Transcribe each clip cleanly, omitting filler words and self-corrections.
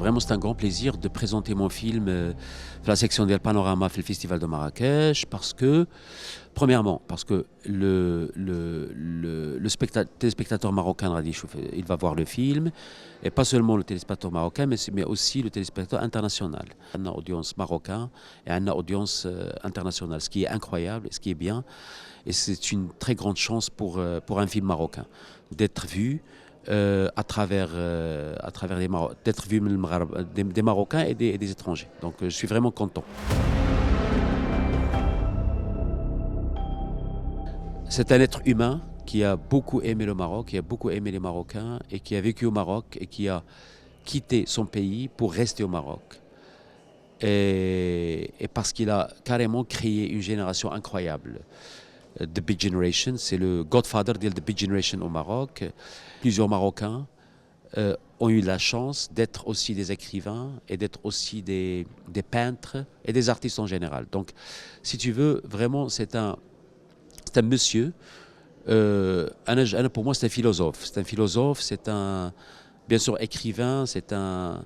Vraiment, c'est un grand plaisir de présenter mon film la section del Panorama في Festival de Marrakech parce que, premièrement, parce que le téléspectateur marocain il va voir le film, et pas seulement le téléspectateur marocain, mais aussi le téléspectateur international. On a une audience marocaine et une audience internationale, ce qui est incroyable, ce qui est bien, et c'est une très grande chance pour un film marocain d'être vu à travers d'être vu des Marocains et des étrangers. Donc je suis vraiment content. C'est un être humain qui a beaucoup aimé le Maroc, qui a beaucoup aimé les Marocains et qui a vécu au Maroc et qui a quitté son pays pour rester au Maroc. Et parce qu'il a carrément créé une génération incroyable. The Big Generation, c'est le Godfather de The Big Generation au Maroc. Plusieurs Marocains ont eu la chance d'être aussi des écrivains et d'être aussi des peintres et des artistes en général. Donc, si tu veux, vraiment, c'est un monsieur. Pour moi, c'est un philosophe. C'est un philosophe, c'est un, bien sûr, écrivain, c'est un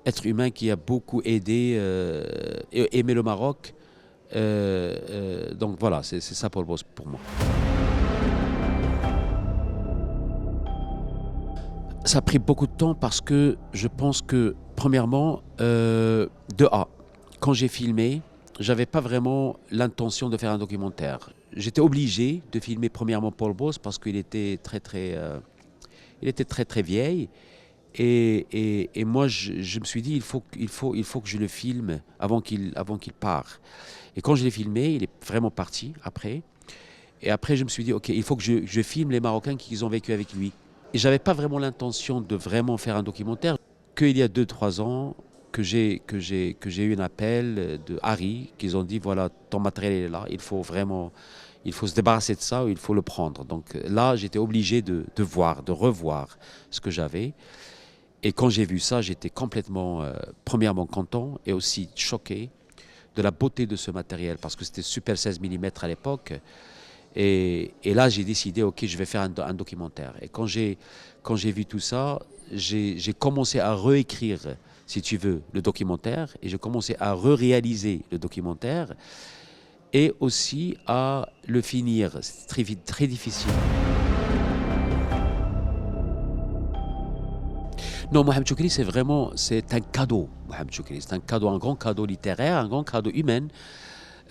être humain qui a beaucoup aidé et aimé le Maroc. Donc voilà, c'est ça pour moi. Ça a pris beaucoup de temps parce que je pense que, premièrement, quand j'ai filmé, j'avais pas vraiment l'intention de faire un documentaire. J'étais obligé de filmer premièrement Paul Bos parce qu'il était il était très vieil. Et moi, je me suis dit, il faut que je le filme avant qu'il parte. Et quand je l'ai filmé, il est vraiment parti après. Et après, je me suis dit, OK, il faut que je filme les Marocains qui ont vécu avec lui. Et j'avais pas vraiment l'intention de vraiment faire un documentaire. Qu'il y a 2-3 ans, que j'ai eu un appel de Harry, qu'ils ont dit, voilà, ton matériel est là, il faut se débarrasser de ça, ou il faut le prendre. Donc là, j'étais obligé de revoir ce que j'avais. Et quand j'ai vu ça, j'étais complètement, premièrement content et aussi choqué de la beauté de ce matériel, parce que c'était Super 16 mm à l'époque. Et là, j'ai décidé, OK, je vais faire un documentaire. Et quand j'ai vu tout ça, j'ai commencé à réécrire, si tu veux, le documentaire, et j'ai commencé à réaliser le documentaire, et aussi à le finir. C'est très difficile. Non, Mohamed Choukri, c'est un cadeau, Mohamed Choukri. C'est un cadeau, un grand cadeau littéraire, un grand cadeau humain,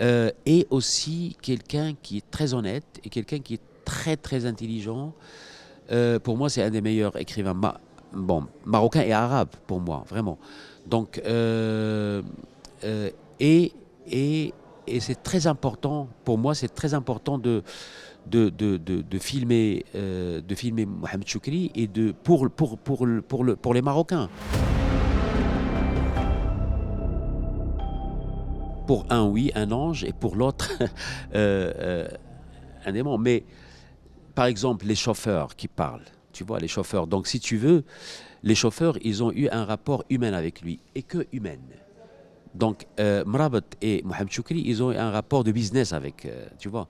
et aussi quelqu'un qui est très honnête et quelqu'un qui est très intelligent. Pour moi, c'est un des meilleurs écrivains marocains et arabes, pour moi, vraiment. Donc, et, et c'est très important, pour moi, c'est très important de filmer Mohamed Choukri et pour les Marocains. Pour un, oui, un ange, et pour l'autre, un démon. Mais, par exemple, les chauffeurs qui parlent, tu vois, les chauffeurs. Donc, si tu veux, les chauffeurs, ils ont eu un rapport humain avec lui, et que humain. Donc, Mrabat et Mohamed Choukri, ils ont eu un rapport de business avec, tu vois.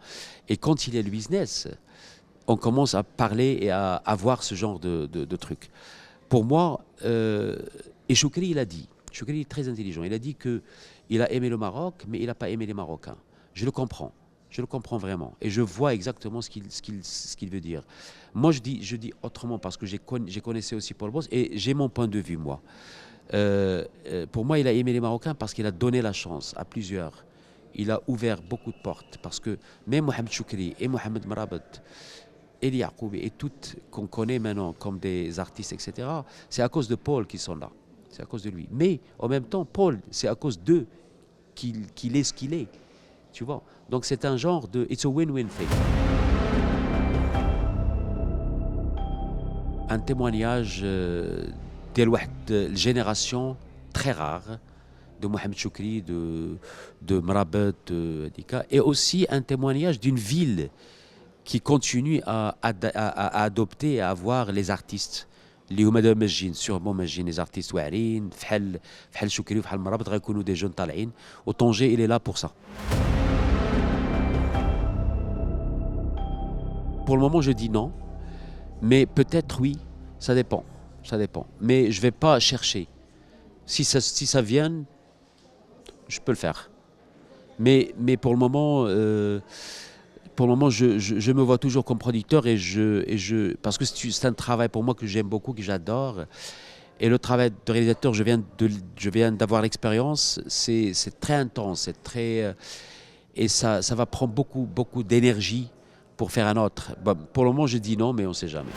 Et quand il y a le business, on commence à parler et à avoir ce genre de trucs. Pour moi, et Choukri, Choukri est très intelligent, il a dit qu'il a aimé le Maroc, mais il n'a pas aimé les Marocains. Je le comprends vraiment. Et je vois exactement ce qu'il veut dire. Moi, je dis autrement parce que j'ai connaissé aussi Paul Bos et j'ai mon point de vue, moi. Pour moi, il a aimé les Marocains parce qu'il a donné la chance à plusieurs. Il a ouvert beaucoup de portes parce que même Mohamed Choukri et Mohamed Mrabat et Yaqoubi et toutes qu'on connaît maintenant comme des artistes, etc., c'est à cause de Paul qu'ils sont là. C'est à cause de lui. Mais en même temps, Paul, c'est à cause d'eux qu'il est ce qu'il est. Tu vois? Donc c'est un genre de... It's a win-win thing. Un témoignage de génération très rare de Mohamed Choukri, de Mrabat, de Dika, et aussi un témoignage d'une ville qui continue à adopter et à avoir les artistes. اللي هما دابا ماجين سيغمون ماجين لي زارتيست واعرين فحال شكري وفحال مرابط غيكونوا دي جون طالعين وطونجي il est là pour ça. Pour le moment, je dis non, mais peut-être oui, ça dépend. Mais je vais pas chercher. Si ça vient, je peux le faire. Mais pour le moment je me vois toujours comme producteur parce que c'est un travail pour moi que j'aime beaucoup, que j'adore. Et le travail de réalisateur, je viens d'avoir l'expérience, c'est très intense, c'est très, et ça va prendre beaucoup d'énergie pour faire un autre. Bon, pour le moment, je dis non, mais on ne sait jamais.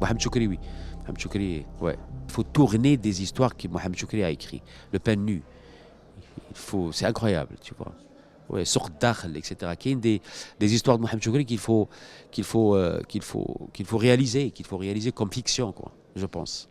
Mohamed Choukri, oui. Mohamed Choukri, ouais. Il faut tourner des histoires que Mohamed Choukri a écrites. Le pain nu, c'est incroyable, tu vois. Ouais, Sourd Dakhl, etc. Qui est des histoires de Mohamed Choukri qu'il faut réaliser comme fiction, quoi, je pense.